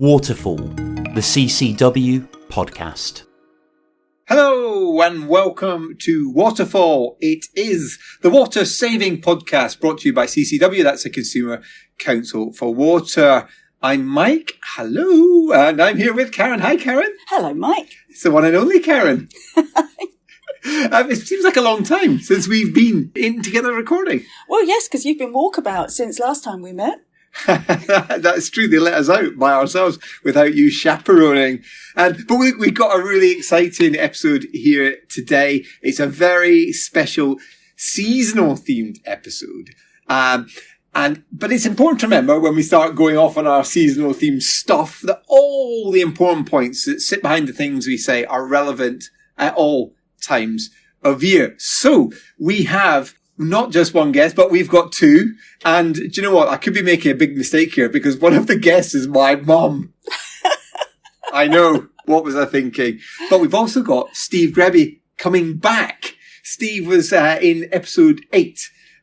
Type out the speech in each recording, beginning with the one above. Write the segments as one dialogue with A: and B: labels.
A: Waterfall, the CCW podcast.
B: Hello and welcome to Waterfall. It is the water saving podcast brought to you by CCW. That's the Consumer Council for Water. I'm Mike. Hello. And I'm here with Karen. Hi, Karen.
C: Hello, Mike.
B: It's the one and only Karen. It seems like a long time since we've been in together recording.
C: Well, yes, because you've been walkabout since last time we met.
B: That's true. They let us out by ourselves without you chaperoning. But we've got a really exciting episode here today. It's a very special seasonal themed episode. But it's important to remember when we start going off on our seasonal themed stuff that all the important points that sit behind the things we say are relevant at all times of year. So we have not just one guest, but we've got two. And do you know what? I could be making a big mistake here because one of the guests is my mum. I know. What was I thinking? But we've also got Steve Grebby coming back. Steve was in episode 8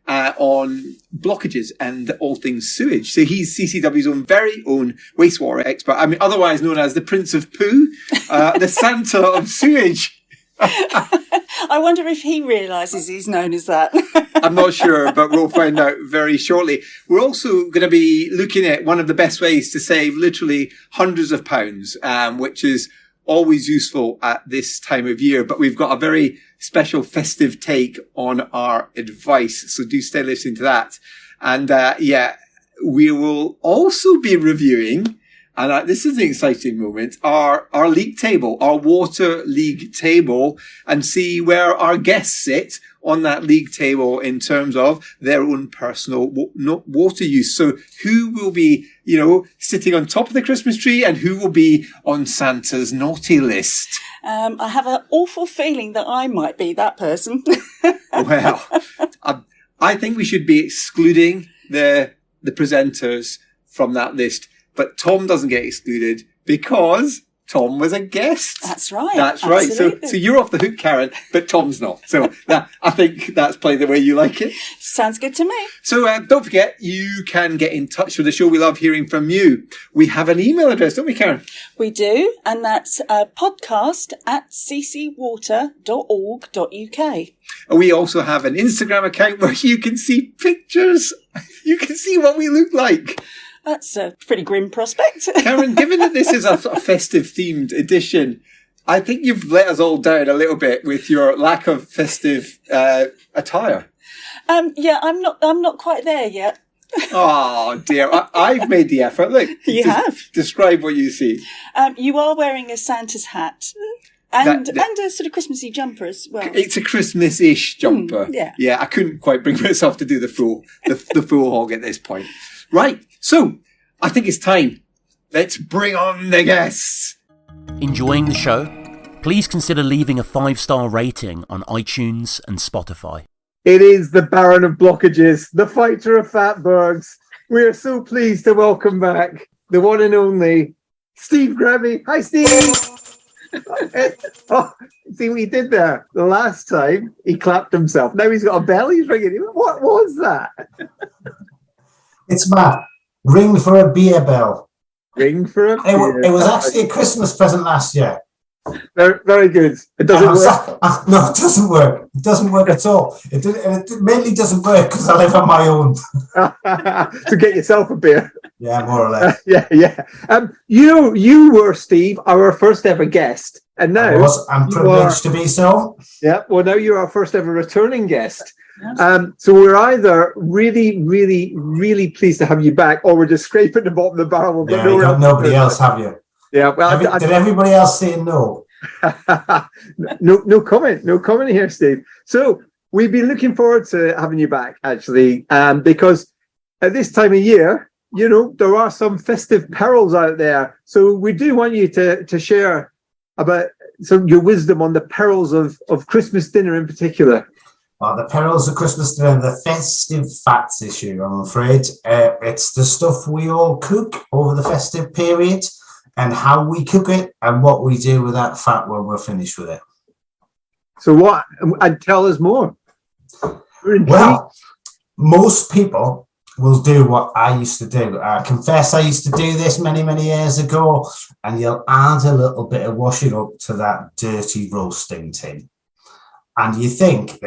B: on blockages and all things sewage. So he's CCW's very own wastewater expert. I mean, otherwise known as the Prince of Poo, the Santa of sewage.
C: I wonder if he realises he's known as that.
B: I'm not sure, but we'll find out very shortly. We're also going to be looking at one of the best ways to save literally hundreds of pounds, which is always useful at this time of year. But we've got a very special festive take on our advice. So do stay listening to that. And we will also be reviewing, and this is an exciting moment, our league table, our water league table, and see where our guests sit on that league table in terms of their own personal water use. So who will be, sitting on top of the Christmas tree and who will be on Santa's naughty list?
C: I have an awful feeling that I might be that person.
B: Well, I think we should be excluding the presenters from that list. But Tom doesn't get excluded because Tom was a guest.
C: That's right.
B: That's right.
C: Absolutely.
B: So you're off the hook, Karen, but Tom's not. So I think that's played the way you like it.
C: Sounds good to me.
B: So don't forget, you can get in touch with the show. We love hearing from you. We have an email address, don't we, Karen?
C: We do, and that's podcast@ccwater.org.uk.
B: We also have an Instagram account where you can see pictures. You can see what we look like.
C: That's a pretty grim prospect.
B: Karen, given that this is a sort of festive-themed edition, I think you've let us all down a little bit with your lack of festive attire.
C: I'm not quite there yet.
B: Oh, dear. I've made the effort. Look.
C: You have.
B: Describe what you see.
C: You are wearing a Santa's hat. And a sort of Christmassy jumper as well.
B: It's a Christmas-ish jumper.
C: Yeah.
B: Yeah, I couldn't quite bring myself to do the full hog at this point. Right. So, I think it's time. Let's bring on the guests.
A: Enjoying the show? Please consider leaving a 5-star rating on iTunes and Spotify.
B: It is the Baron of Blockages, the fighter of fatbergs. We are so pleased to welcome back the one and only Steve Grebby. Hi, Steve. See what he did there? The last time he clapped himself. Now he's got a bell he's ringing. What was that?
D: It's Matt. Ring for a beer bell.
B: Ring for a beer.
D: It was actually a Christmas present last year.
B: Very, very good. It doesn't work.
D: No, it doesn't work. It doesn't work at all. It mainly doesn't work because I live on my own.
B: To get yourself a beer.
D: Yeah, more or less.
B: Yeah. You were, Steve, our first ever guest. And now
D: I'm privileged to be so.
B: Yeah, well, now you're our first ever returning guest. So we're either really, really, really pleased to have you back, or we're just scraping the bottom of the barrel.
D: Yeah, you got nobody else, have you?
B: Yeah. Well,
D: did everybody else say no?
B: No comment. No comment here, Steve. So we've been looking forward to having you back, actually, because at this time of year, there are some festive perils out there. So we do want you to share about your wisdom on the perils of Christmas dinner in particular.
D: The perils of Christmas dinner, the festive fats issue, I'm afraid. It's the stuff we all cook over the festive period and how we cook it and what we do with that fat when we're finished with it.
B: So what? And tell us more.
D: Well, most people will do what I used to do. I confess I used to do this many, many years ago, and you'll add a little bit of washing up to that dirty roasting tin. And you think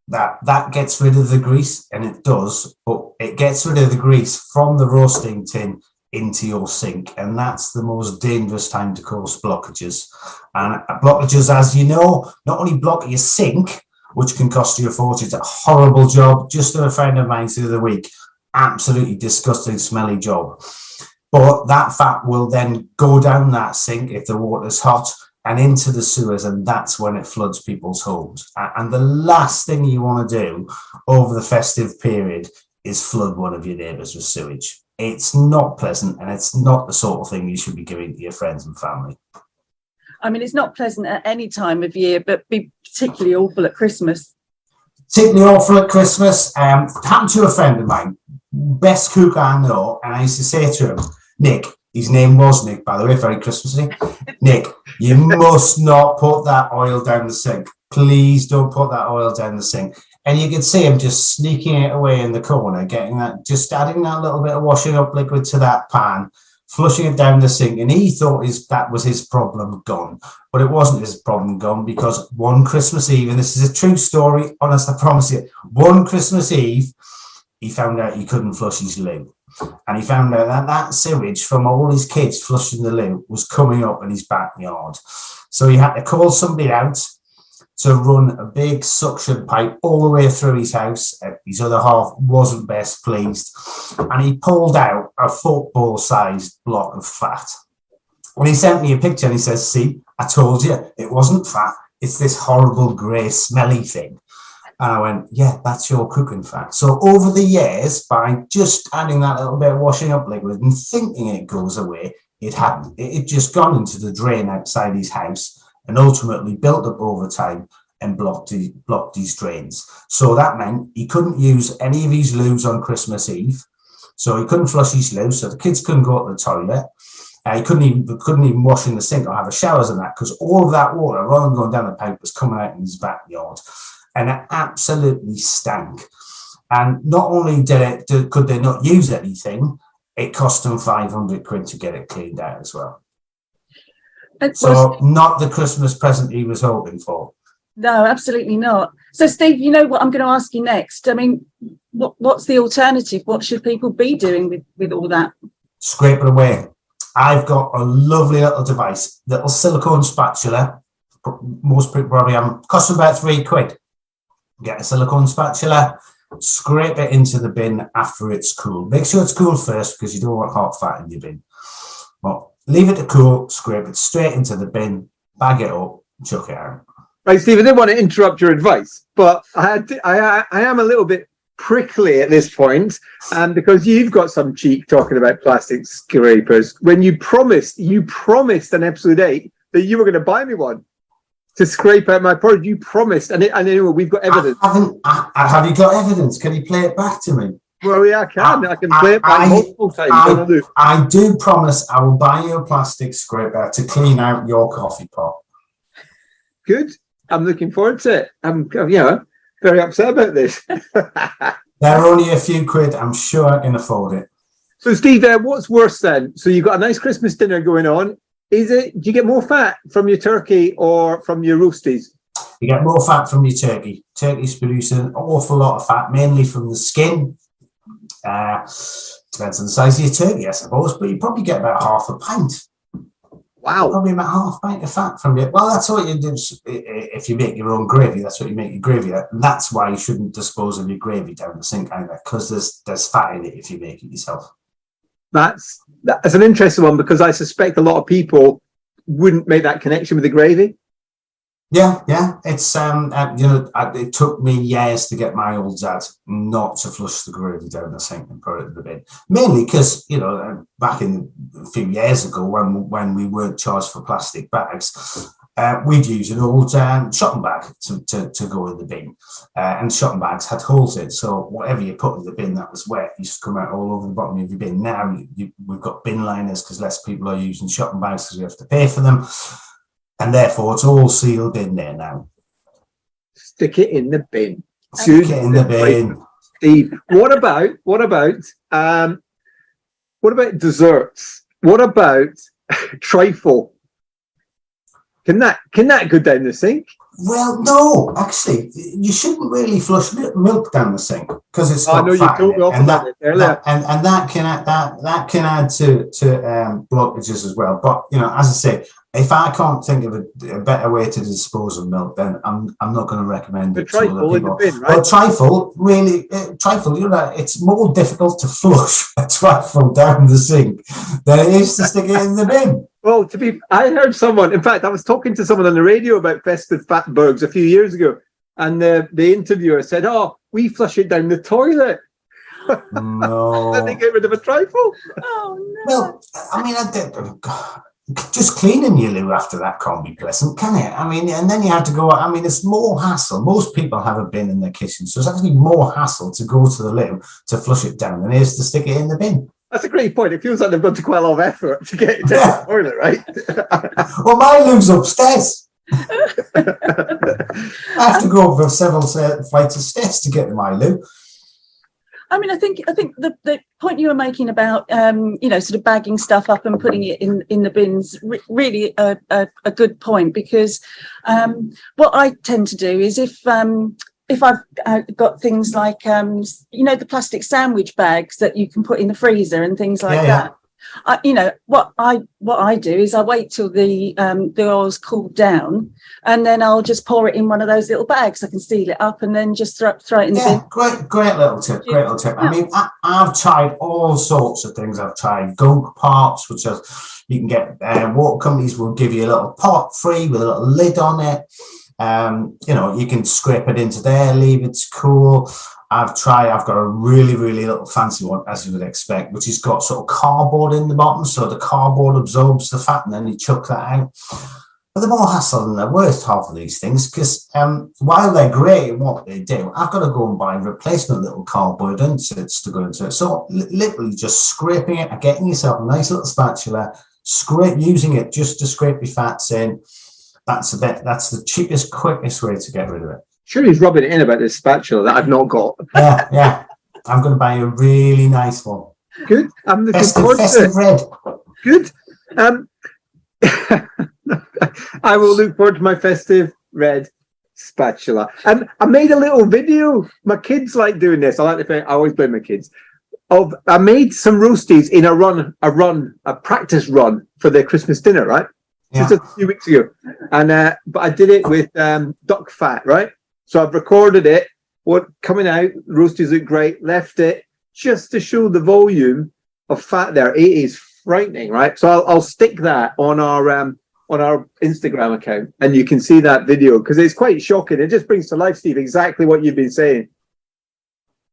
D: that gets rid of the grease, and it does, but it gets rid of the grease from the roasting tin into your sink, and that's the most dangerous time to cause blockages. And blockages, as you know, not only block your sink, which can cost you a fortune. It's a horrible job. Just a friend of mine through the week, absolutely disgusting, smelly job. But that fat will then go down that sink if the water's hot and into the sewers, and that's when it floods people's homes. And the last thing you want to do over the festive period is flood one of your neighbours with sewage. It's not pleasant, and it's not the sort of thing you should be giving to your friends and family.
C: I mean, it's not pleasant at any time of year, but be particularly awful at Christmas.
D: Particularly awful at Christmas. Happened to a friend of mine, best cook I know, and I used to say to him, Nick, his name was Nick, by the way, very Christmassy. Nick, you must not put that oil down the sink. Please don't put that oil down the sink. And you could see him just sneaking it away in the corner, getting that, just adding that little bit of washing up liquid to that pan, flushing it down the sink, and he thought that was his problem gone. But it wasn't his problem gone, because one Christmas Eve, and this is a true story, honest, I promise you, one Christmas Eve, he found out he couldn't flush his loo. And he found out that sewage from all his kids flushing the loo was coming up in his backyard. So he had to call somebody out to run a big suction pipe all the way through his house. His other half wasn't best pleased. And he pulled out a football-sized block of fat. When he sent me a picture and he says, see, I told you, it wasn't fat. It's this horrible grey smelly thing. And I went, yeah, that's your cooking fat. So over the years, by just adding that little bit of washing up liquid and thinking it goes away, it hadn't. It just gone into the drain outside his house and ultimately built up over time and blocked his drains. So that meant he couldn't use any of his loos on Christmas Eve. So he couldn't flush his loo, so the kids couldn't go to the toilet. He couldn't even wash in the sink or have a showers and that, because all of that water, rather than going down the pipe, was coming out in his backyard. And it absolutely stank. And not only could they not use anything, it cost them 500 quid to get it cleaned out as well. So not the Christmas present he was hoping for.
C: No, absolutely not. So, Steve, you know what I'm going to ask you next. I mean, what's the alternative? What should people be doing with all that?
D: Scrape it away. I've got a lovely little device, little silicone spatula. Most people probably have, costs about £3. Get a silicone spatula, scrape it into the bin after it's cool. Make sure it's cool first, because you don't want hot fat in your bin. Well, leave it to cool, scrape it straight into the bin, bag it up, chuck it out.
B: Right, Steve, I didn't want to interrupt your advice, but I am a little bit prickly at this point, because you've got some cheek talking about plastic scrapers when you promised on episode 8 that you were going to buy me one to scrape out my product. You promised, and anyway, we've got evidence.
D: Have you got evidence? Can you play it back to me?
B: Well, yeah, I can. I can play it back multiple times.
D: I do promise I will buy you a plastic scraper to clean out your coffee pot.
B: Good. I'm looking forward to it. I'm very upset about this.
D: They're only a few quid. I'm sure I can afford it.
B: So, Steve, what's worse then? So you've got a nice Christmas dinner going on. Do you get more fat from your turkey or from your roasties?
D: You get more fat from your turkey. Turkey's producing an awful lot of fat, mainly from the skin. Depends on the size of your turkey, I suppose, but you probably get about half a pint.
B: Wow.
D: Probably about half a pint of fat from it. Well, that's what you do if you make your own gravy. That's what you make your gravy at. And that's why you shouldn't dispose of your gravy down the sink either, because there's fat in it if you make it yourself. That's an interesting one, because I suspect a lot of people wouldn't make that connection with the gravy. Yeah. It's it took me years to get my old dad not to flush the gravy down the sink and put it in the bin. Mainly because back in a few years ago when we weren't charged for plastic bags, we'd use an old shopping bag to go in the bin, and shopping bags had holes in, so whatever you put in the bin that was wet used to come out all over the bottom of your bin. Now we've got bin liners because less people are using shopping bags because we have to pay for them. And therefore, it's all sealed in there now. Stick it in the bin. Stick it in the bin.
B: Steve, what about desserts? What about trifle? Can that go down the sink?
D: Well, no, actually, you shouldn't really flush milk down the sink because it's got fat in it, and that can add to blockages as well. But as I say, if I can't think of a better way to dispose of milk, then I'm not going to recommend it to other people. In the bin, right? Well, trifle, it's more difficult to flush a trifle down the sink than it is to stick it in the bin.
B: Well, I heard someone. In fact, I was talking to someone on the radio about festive fatbergs a few years ago, and the interviewer said, "Oh, we flush it down the toilet."
D: No.
B: Then they get rid of a trifle.
C: Oh no.
D: Well, I mean, just cleaning your loo after that can't be pleasant, can it? I mean, and then you have to go. I mean, it's more hassle. Most people have a bin in their kitchen, so it's actually more hassle to go to the loo to flush it down than it is to stick it in the bin.
B: That's a great point. It feels like they've gone to quite a lot of effort to get it down the toilet, right?
D: Well, my loo's upstairs. I have to go over several flights of stairs to get to my loo.
C: I mean, I think the point you were making about sort of bagging stuff up and putting it in the bins really a good point, because what I tend to do is if I've got things like the plastic sandwich bags that you can put in the freezer and things like that. What I do is I wait till the oil's cooled down, and then I'll just pour it in one of those little bags. I can seal it up and then just throw it in the bin.
D: Great little tip. Yeah. I mean, I've tried all sorts of things. I've tried gunk pots, which you can get. Water companies will give you a little pot free with a little lid on it. You can scrape it into there, leave it to cool. I've got a really, really little fancy one, as you would expect, which has got sort of cardboard in the bottom, so the cardboard absorbs the fat and then you chuck that out. But they're more hassle than they're worth, half of these things, because while they're great at what they do, I've got to go and buy replacement little cardboard inserts to go into it. So literally just scraping it and getting yourself a nice little spatula, using it just to scrape your fats in. That's the cheapest, quickest way to get rid of it.
B: Sure, he's rubbing it in about this spatula that I've not got.
D: Yeah. I'm going to buy a really nice one.
B: Good. I'm looking forward to it.
D: Festive red.
B: Good. I will look forward to my festive red spatula. I made a little video. My kids like doing this. I always blame my kids. I made some roasties in a practice run for their Christmas dinner, right?
D: Yeah.
B: Just a few weeks ago, and but I did it with duck fat, right? So I've recorded it. What coming out? Roasties look great. Left it just to show the volume of fat there. It is frightening, right? So I'll stick that on our Instagram account, and you can see that video because it's quite shocking. It just brings to life, Steve, exactly what you've been saying.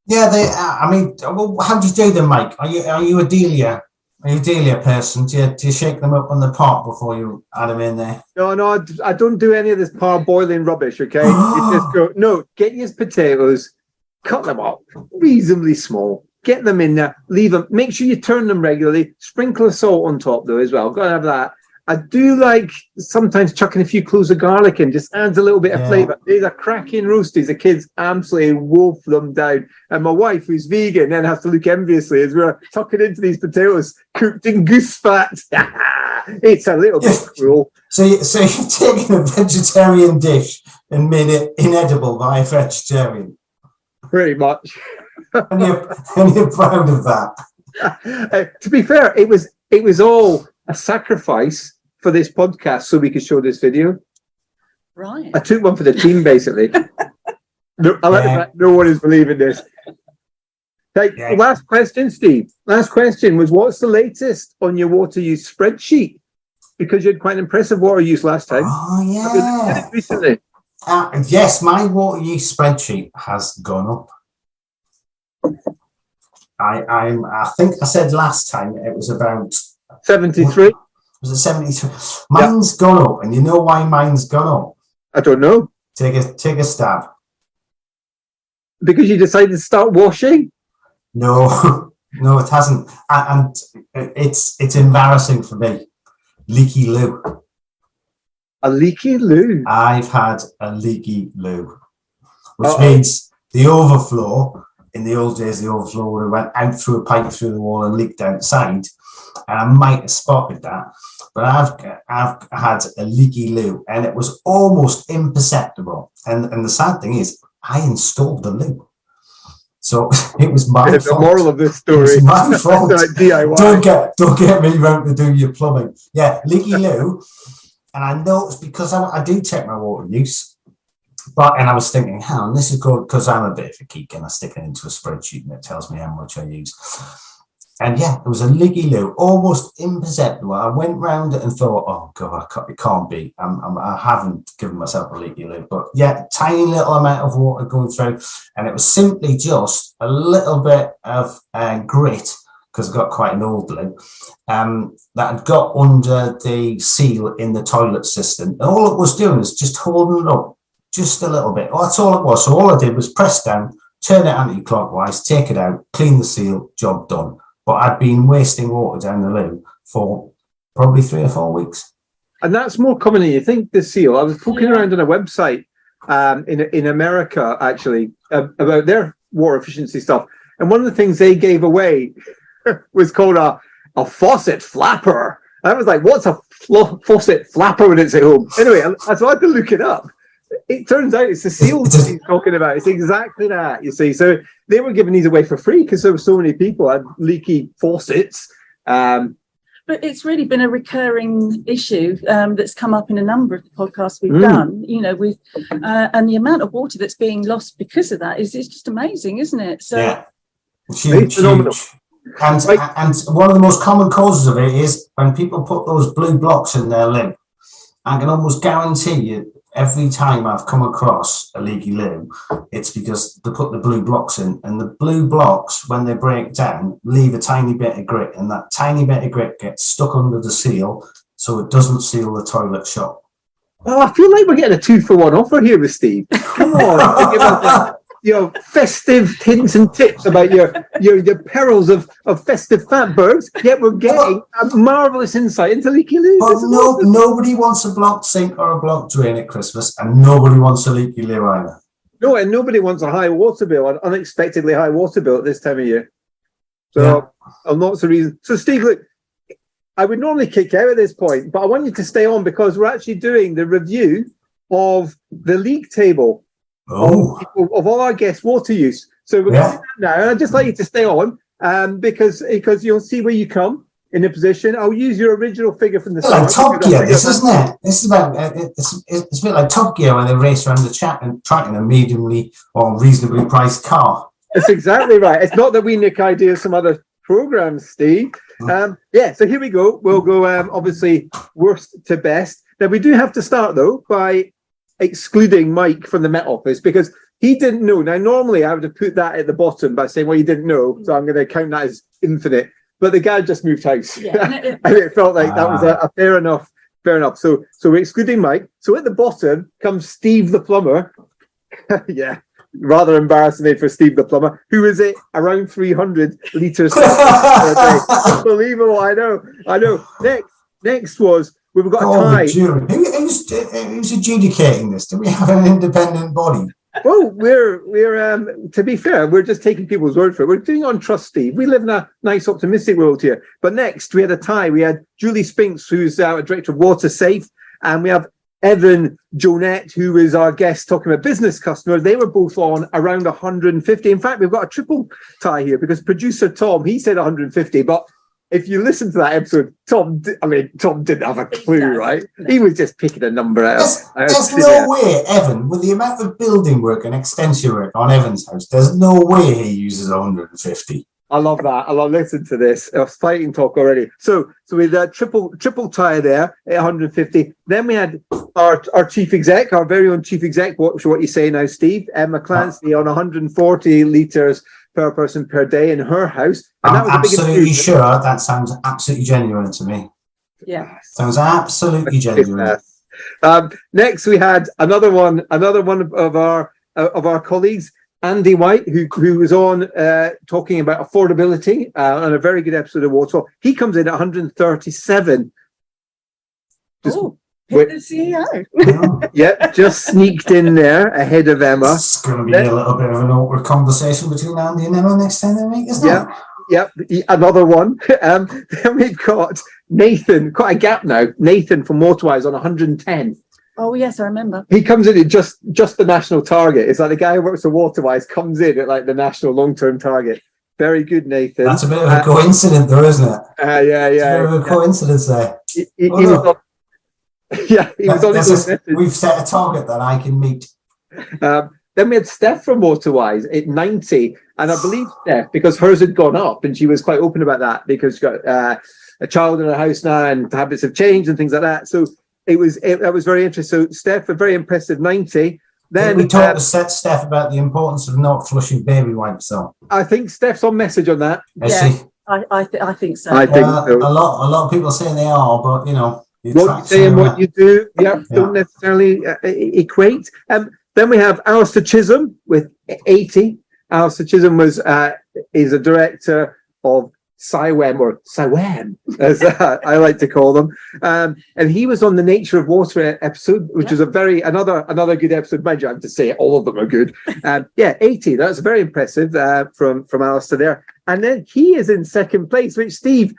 D: Yeah, how do you do them, Mike? Are you a dealer? Are you a dealer person? Do you shake them up on the pot before you add them in there? No,
B: I don't do any of this parboiling rubbish, okay? You just go, get your potatoes, cut them up reasonably small, get them in there, leave them, make sure you turn them regularly, sprinkle of salt on top though as well. Got to have that. I do like sometimes chucking a few cloves of garlic in, just adds a little bit of flavour. These are cracking roasties. The kids absolutely wolf them down. And my wife, who's vegan, then has to look enviously as we're tucking into these potatoes cooked in goose fat. It's a little bit cruel.
D: So you've taken a vegetarian dish and made it inedible by a vegetarian.
B: Pretty much.
D: and you're proud of that.
B: To be fair, it was all a sacrifice for this podcast so we could show this video.
C: Right.
B: I took one for the team, basically. No one is believing this. Last question, Steve. Last question was, what's the latest on your water use spreadsheet? Because you had quite an impressive water use last time.
D: Oh, yeah.
B: Recently.
D: Yes, my water use spreadsheet has gone up. I think I said last time it was about
B: 73.
D: Was it 73? Mine's gone up, and you know why mine's gone up?
B: I don't know.
D: Take a stab.
B: Because you decided to start washing?
D: No, it hasn't. And it's embarrassing for me. Leaky loo.
B: A leaky loo?
D: I've had a leaky loo, which means the overflow in the old days, the overflow would have went out through a pipe through the wall and leaked outside. And I might have spotted that. But I've had a leaky loo, and it was almost imperceptible. And the sad thing is, I installed the loo. So it was my fault.
B: The moral of this story.
D: It's my fault.
B: Like DIY.
D: Don't get me round to do your plumbing. Yeah, leaky loo. And I noticed, because I do check my water use, and I was thinking, hang on, this is good, because I'm a bit of a geek and I stick it into a spreadsheet and it tells me how much I use. And yeah, there was a leaky loo, almost imperceptible. I went round it and thought, oh God, it can't be. I haven't given myself a leaky loo. But yeah, tiny little amount of water going through. And it was simply just a little bit of grit, because I've got quite an old loo, that had got under the seal in the toilet system. And all it was doing was just holding it up just a little bit. Well, that's all it was. So all I did was press down, turn it anti-clockwise, take it out, clean the seal, job done. But I'd been wasting water down the loo for probably 3 or 4 weeks.
B: And that's more common than you think, the seal. I was poking around on a website in America, actually, about their water efficiency stuff. And one of the things they gave away was called a faucet flapper. And I was like, what's a faucet flapper when it's at home? Anyway, so I had to look it up. It turns out it's the seals that he's talking about. It's exactly that, you see. So they were giving these away for free because there were so many people had leaky faucets. But
C: it's really been a recurring issue that's come up in a number of the podcasts we've done, with and the amount of water that's being lost because of that is just amazing, isn't it? So
D: yeah, it's huge. And one of the most common causes of it is when people put those blue blocks in their loo. I can almost guarantee you, every time I've come across a leaky loo, it's because they put the blue blocks in, and the blue blocks, when they break down, leave a tiny bit of grit, and that tiny bit of grit gets stuck under the seal, so it doesn't seal the toilet shut.
B: Oh, I feel like we're getting a 2-for-1 offer here with Steve. Come on, festive hints and tips about your perils of festive fatbergs. Yet we're getting a marvellous insight into leaky loos.
D: But nobody wants a blocked sink or a blocked drain at Christmas, and nobody wants a leaky loo either.
B: No, and nobody wants a high water bill, an unexpectedly high water bill at this time of year. So, lots of reasons. So, Steve, look, I would normally kick out at this point, but I want you to stay on because we're actually doing the review of the league table. Of all our guests' water use. So we're going to do that now. And I'd just like you to stay on because you'll see where you come in a position. I'll use your original figure from the start.
D: Like Top Gear, this, isn't it? This is about, it's a bit like Top Gear when they race around the track and tracking a mediumly or reasonably priced car.
B: That's exactly right. It's not that we nick ideas from other programs, Steve. So here we go. We'll go, obviously, worst to best. Now, we do have to start, though, by excluding Mike from the Met Office because he didn't know. Now, normally I would have put that at the bottom by saying, well, you didn't know, so I'm going to count that as infinite. But the guy just moved house. And it felt like that was a fair enough. So we're excluding Mike. So at the bottom comes Steve the plumber. Rather embarrassing for Steve the plumber, who is it around 300 litres per day. Unbelievable, I know. Next was we've got a tie.
D: Who's adjudicating this? Do we have an independent body?
B: Well, we're to be fair, we're just taking people's word for it. We're doing on trust, Steve. We live in a nice, optimistic world here. But next, we had a tie. We had Julie Spinks, who's our director of Water Safe, and we have Evan Jonette, who is our guest talking about business customers. They were both on around 150. In fact, we've got a triple tie here because producer Tom, he said 150, but if you listen to that episode, Tom didn't have a clue, right? He was just picking a number out.
D: There's no way, Evan, with the amount of building work and extension work on Evan's house, there's no way he uses 150.
B: I love that. I love listen to this. Fighting talk already. So we had a triple tie there at 150. Then we had our chief exec, our very own chief exec. What you say now, Steve? Emma Clancy on 140 litres per person per day in her house. And
D: I'm absolutely sure that sounds absolutely genuine to me.
C: Yeah.
D: Sounds absolutely genuine.
B: Next, we had another one of our colleagues, Andy White, who was on talking about affordability on a very good episode of Waterfall. He comes in at 137.
C: Hit the CEO.
B: Yep, just sneaked in there ahead of Emma.
D: It's going to be a little bit of an awkward conversation between Andy and Emma next time they meet, isn't it?
B: Yep, another one. Then we've got Nathan, quite a gap now. Nathan from Waterwise on 110.
C: Oh yes, I remember.
B: He comes in at just the national target. It's like the guy who works for Waterwise comes in at like the national long-term target. Very good, Nathan.
D: That's a bit of a coincidence, though, isn't it?
B: Yeah.
D: It's a bit of a coincidence there.
B: He was on, he was on his own.
D: We've set a target that I can meet.
B: Then we had Steph from Waterwise at 90, and I believe Steph, because hers had gone up, and she was quite open about that because she got a child in her house now, and habits have changed and things like that. So that was very interesting. So Steph, a very impressive 90. Then
D: we talked to Steph about the importance of not flushing baby wipes, though.
B: I think Steph's on message on that.
D: Is she?
C: I think so.
B: I think so.
D: A lot of people say they are, but you know,
B: what you say and what you do, don't necessarily equate. Then we have Alistair Chisholm with 80. Alistair Chisholm is a director of SIWAM, as I like to call them. And he was on the Nature of Water episode, which was another good episode. Mind you, I have to say all of them are good. 80. That's very impressive from Alistair there. And then he is in second place, which Steve,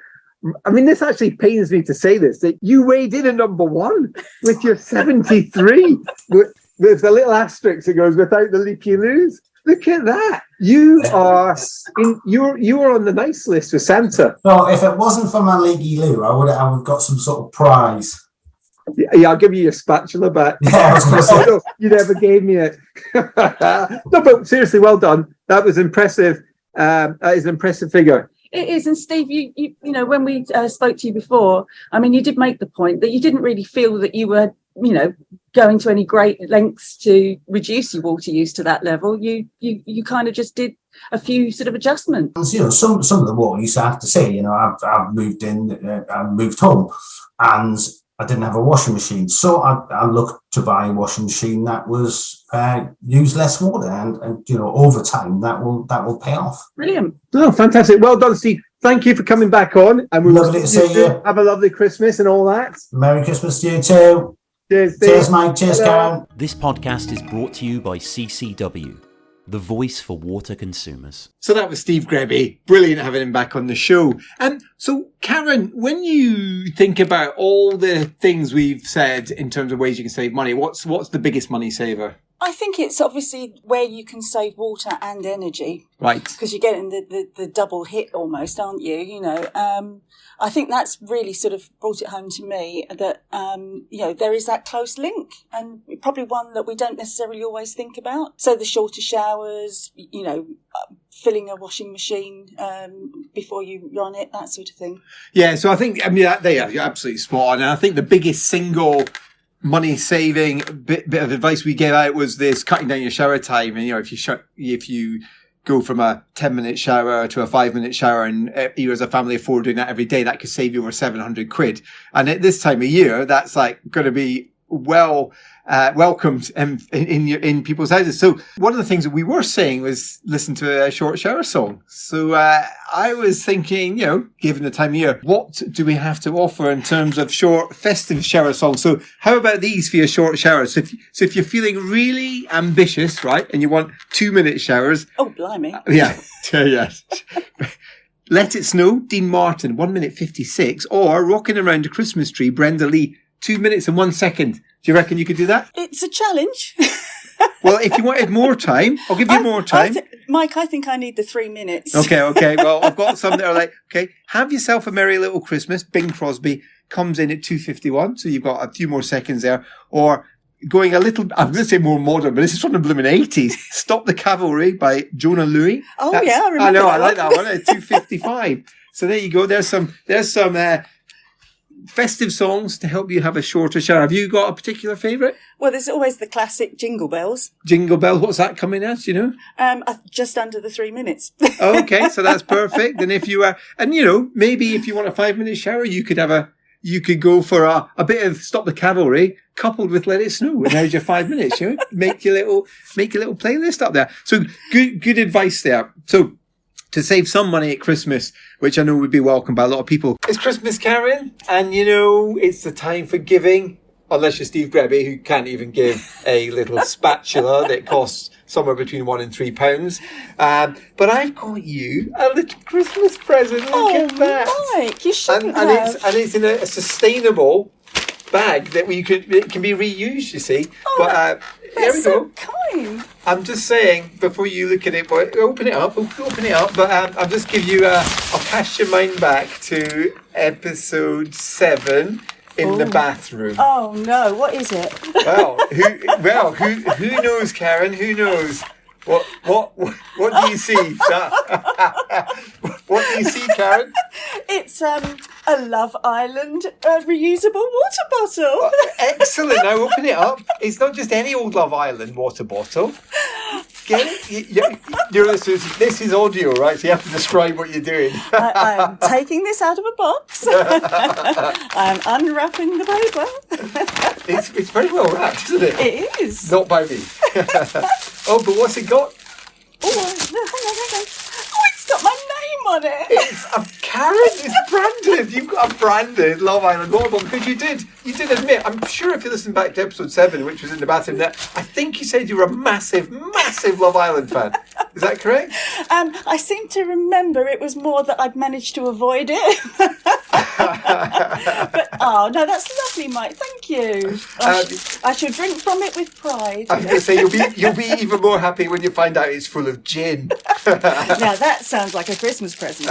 B: I mean, this actually pains me to say this, that you weighed in at number one with your 73. There's a little asterisk that goes without the leap you lose. Look at that. You are on the nice list with Santa.
D: No, if it wasn't for my leggy loo, I would have got some sort of prize.
B: Yeah, I'll give you your spatula back.
D: Yeah, I was going to say.
B: No, you never gave me it. No, but seriously, well done. That was impressive. That is an impressive figure.
C: It is, and Steve, you know, when we spoke to you before, I mean, you did make the point that you didn't really feel that you were, you know, going to any great lengths to reduce your water use to that level. You kind of just did a few sort of adjustments.
D: You know, some of the water use, I have to say, you know, I've moved home, and I didn't have a washing machine, so I looked to buy a washing machine that was use less water, and you know, over time that will pay off.
C: Brilliant.
B: Oh, fantastic. Well done, Steve. Thank you for coming back on, and we'll
D: lovely to see you.
B: Have a lovely Christmas and all that.
D: Merry Christmas to you too.
B: Cheers, Steve.
D: Cheers, Mike. Cheers, Karen.
A: This podcast is brought to you by CCW, the voice for water consumers.
B: So that was Steve Grebby. Brilliant having him back on the show. So, Karen, when you think about all the things we've said in terms of ways you can save money, what's the biggest money saver?
E: I think it's obviously where you can save water and energy.
B: Right.
E: Because you're getting the double hit almost, aren't you? You know, I think that's really sort of brought it home to me that, you know, there is that close link, and probably one that we don't necessarily always think about. So the shorter showers, you know, filling a washing machine before you run it, that sort of thing.
B: Yeah, so I think, you're absolutely spot on. And I think the biggest single money saving bit of advice we gave out was this cutting down your shower time. And, you know, if you go from a 10-minute shower to a 5-minute shower, and you as a family of 4 doing that every day, that could save you over 700 quid. And at this time of year, that's like going to be welcomed in people's houses. So one of the things that we were saying was listen to a short shower song. So I was thinking, you know, given the time of year, what do we have to offer in terms of short festive shower songs? So how about these for your short showers? So if you're feeling really ambitious, right, and you want 2-minute showers.
E: Oh, blimey.
B: Yeah. Let It Snow, Dean Martin, 1:56, or Rocking Around a Christmas Tree, Brenda Lee, 2 minutes and 1 second. Do you reckon you could do that?
E: It's a challenge.
B: Well, if you wanted more time, I'll give you more time.
E: Mike, I think I need the 3 minutes.
B: Okay. Well, I've got some that are like, okay, Have Yourself a Merry Little Christmas, Bing Crosby, comes in at 2:51. So you've got a few more seconds there. Or going a little, I'm going to say more modern, but this is from the blooming 80s. Stop the Cavalry by Jonah Louie.
E: Oh, yeah, I remember
B: I like that one at 2:55. So there you go. There's some festive songs to help you have a shorter shower. Have you got a particular favourite?
E: Well, there's always the classic Jingle Bells.
B: Jingle Bells, what's that coming at, you know?
E: Just under the 3 minutes.
B: Okay, so that's perfect. And if you are, and you know, maybe if you want a 5-minute shower, you could go for a bit of Stop the Cavalry coupled with Let It Snow. And there's your 5 minutes, you know? Make your little playlist up there. So good advice there. So to save some money at Christmas, which I know would be welcomed by a lot of people. It's Christmas, Karen, and you know, it's the time for giving unless you're Steve Grebby, who can't even give a little spatula that costs somewhere between £1 and £3. But I've got you a little Christmas present. Look at that.
E: Mike, you shouldn't
B: and
E: have.
B: it's in a sustainable bag that it can be reused, you see. But here we
E: That's so
B: go.
E: kind.
B: I'm just saying, before you look at it, boy, open it up. But I'll just give you, I'll cast your mind back to episode 7 in the bathroom.
E: Oh no, what is it?
B: Who knows, Karen? Who knows? What do you see? What do you see, Karen?
E: It's a Love Island reusable water bottle.
B: Excellent. Now open it up. It's not just any old Love Island water bottle. Get it? This is audio, right? So you have to describe what you're doing.
E: I'm taking this out of a box. I'm unwrapping the paper.
B: It's very well wrapped, isn't it?
E: It is.
B: Not by me. Oh, but what's it got?
E: Oh, hang on. Oh, it's got my name on it.
B: It's a Karen. It's branded. You've got a branded Love Island water bottle because you did admit. I'm sure if you listen back to episode 7, which was in the bathroom, that I think you said you were a massive Love Island fan. Is that correct?
E: I seem to remember it was more that I'd managed to avoid it. But oh no, that's lovely, Mike. Thank you. I shall drink from it with pride.
B: I was going to say you'll be even more happy when you find out it's full of gin.
E: Now that sounds like a Christmas present.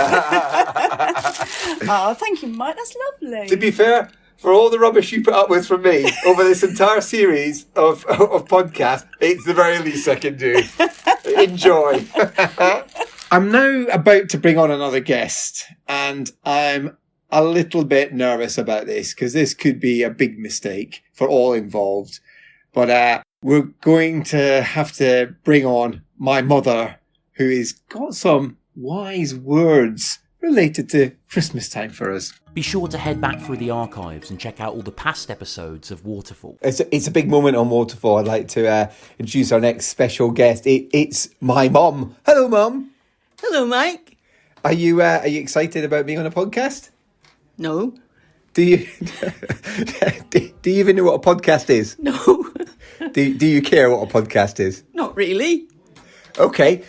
E: Oh, thank you, Mike. That's lovely.
B: To be fair, for all the rubbish you put up with from me over this entire series of podcasts, it's the very least I can do. Enjoy. I'm now about to bring on another guest, and I'm a little bit nervous about this because this could be a big mistake for all involved. But we're going to have to bring on my mother, who has got some wise words related to Christmas time for us.
A: Be sure to head back through the archives and check out all the past episodes of Waterfall.
B: It's a big moment on Waterfall. I'd like to introduce our next special guest. It's my mum. Hello, Mum.
F: Hello, Mike.
B: Are you excited about being on a podcast?
F: No.
B: Do you do you even know what a podcast is?
F: No.
B: Do you care what a podcast is?
F: Not really.
B: Okay,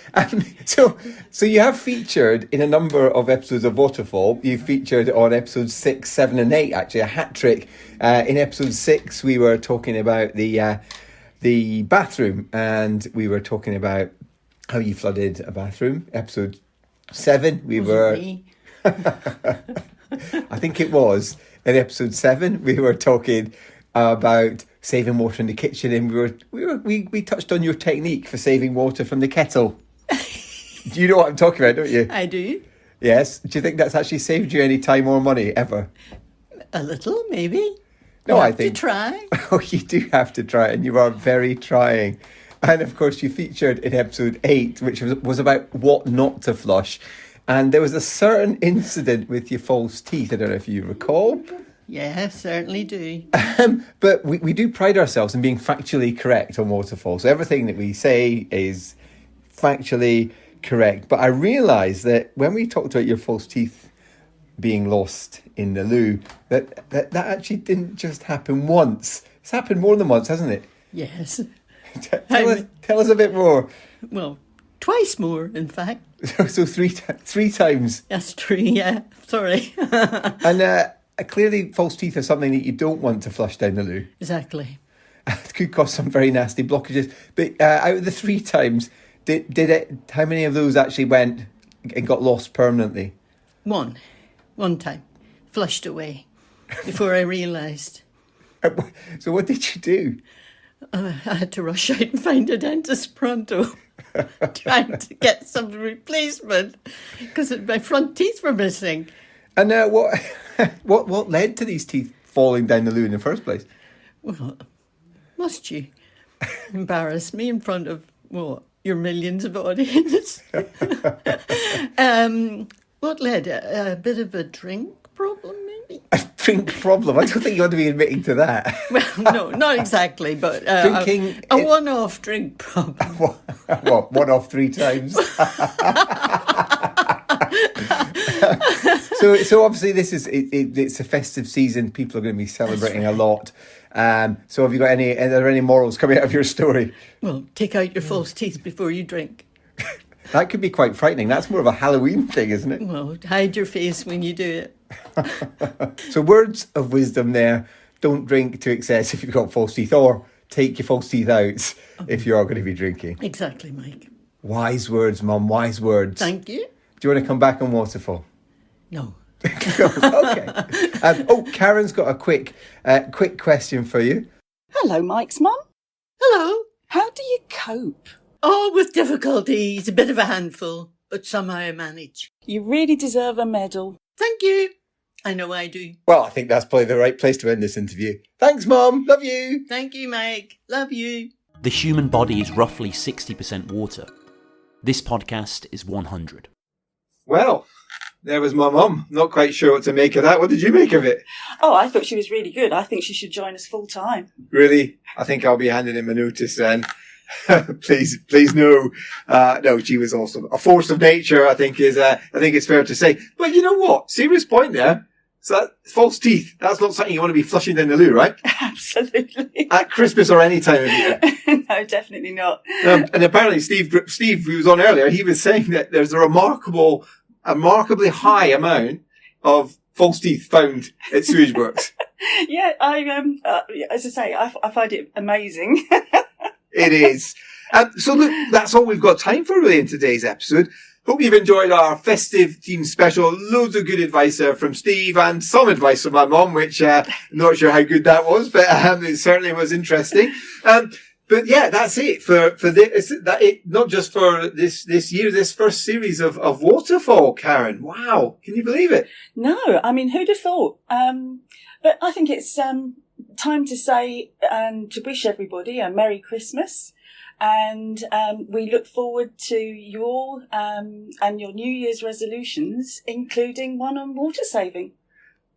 B: so you have featured in a number of episodes of Waterfall. You featured on episodes 6, 7 and 8, actually, a hat trick. In episode 6, we were talking about the bathroom, and we were talking about how you flooded a bathroom. Episode 7, we were... I think it was. In episode 7, we were talking about saving water in the kitchen, and we touched on your technique for saving water from the kettle. Do you know what I'm talking about, don't you?
F: I do.
B: Yes. Do you think that's actually saved you any time or money ever?
F: A little, maybe.
B: No, I think
F: to try.
B: Oh, you do have to try, and you are very trying. And of course, you featured in episode 8, which was about what not to flush. And there was a certain incident with your false teeth. I don't know if you recall.
F: Yeah, certainly do.
B: But we do pride ourselves in being factually correct on Waterfall. So everything that we say is factually correct. But I realised that when we talked about your false teeth being lost in the loo, that actually didn't just happen once. It's happened more than once, hasn't it?
F: Yes.
B: Tell us a bit more.
F: Well, twice more, in fact.
B: So three times.
F: That's true, yeah. Sorry.
B: And clearly false teeth are something that you don't want to flush down the loo.
F: Exactly.
B: It could cause some very nasty blockages. But out of the 3 times, how many of those actually went and got lost permanently?
F: One time. Flushed away before I realised.
B: So what did you do?
F: I had to rush out and find a dentist pronto. Trying to get some replacement because my front teeth were missing.
B: And what led to these teeth falling down the loo in the first place?
F: Well, must you embarrass me in front of your millions of audience? What led? A bit of a drink problem, maybe?
B: A drink problem? I don't think you ought to be admitting to that.
F: Well, no, not exactly, but
B: drinking
F: a one-off drink problem.
B: What, one off 3 times? So obviously this is it's a festive season. People are going to be celebrating a lot. So have you got are there any morals coming out of your story?
F: Well, take out your false teeth before you drink.
B: That could be quite frightening. That's more of a Halloween thing, isn't it?
F: Well, hide your face when you do it.
B: So words of wisdom there. Don't drink to excess if you've got false teeth, or take your false teeth out if you are going to be drinking.
F: Exactly, Mike.
B: Wise words, Mum, wise words.
F: Thank you.
B: Do you want to come back on Waterfall?
F: No.
B: Okay. Karen's got a quick question for you.
E: Hello, Mike's mum.
F: Hello.
E: How do you cope?
F: Oh, with difficulties, a bit of a handful, but somehow I manage.
E: You really deserve a medal.
F: Thank you. I know I do.
B: Well, I think that's probably the right place to end this interview. Thanks, Mum. Love you.
F: Thank you, Mike. Love you.
A: The human body is roughly 60% water. This podcast is 100.
B: Well, there was my mum. Not quite sure what to make of that. What did you make of it?
E: Oh, I thought she was really good. I think she should join us full time.
B: Really? I think I'll be handing him a notice then. Please no. No, she was awesome. A force of nature, I think it's fair to say. But you know what? Serious point there. So that false teeth, that's not something you want to be flushing down the loo, right?
E: Absolutely.
B: At Christmas or any time of year.
E: No, definitely not.
B: And apparently Steve, who was on earlier, he was saying that there's a remarkably high amount of false teeth found at sewage works.
E: Yeah, as I say, I find it amazing.
B: It is. So look, that's all we've got time for really in today's episode. Hope you've enjoyed our festive team special. Loads of good advice there from Steve and some advice from my mum, which I'm not sure how good that was, but it certainly was interesting. But yeah, that's it for this. Not just for this year, this first series of Waterfall, Karen. Wow, can you believe it?
E: No, I mean, who'd have thought? But I think it's time to say and to wish everybody a Merry Christmas. And we look forward to you all and your New Year's resolutions, including one on water saving.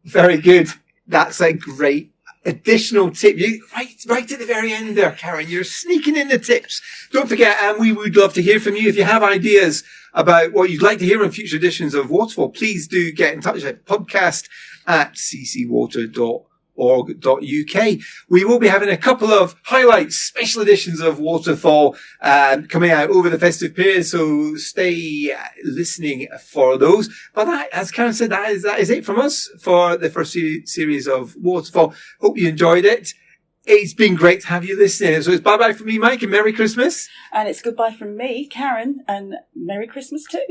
B: Very good. That's a great additional tip. Right at the very end there, Karen. You're sneaking in the tips. Don't forget, we would love to hear from you. If you have ideas about what you'd like to hear in future editions of Waterfall, please do get in touch at podcast@ccwater.org.uk. We will be having a couple of highlights, special editions of Waterfall coming out over the festive period, so stay listening for those. But that, as Karen said, that is it from us for the first series of Waterfall. Hope you enjoyed it. It's been great to have you listening. So it's bye-bye from me, Mike, and Merry Christmas.
E: And it's goodbye from me, Karen, and Merry Christmas too.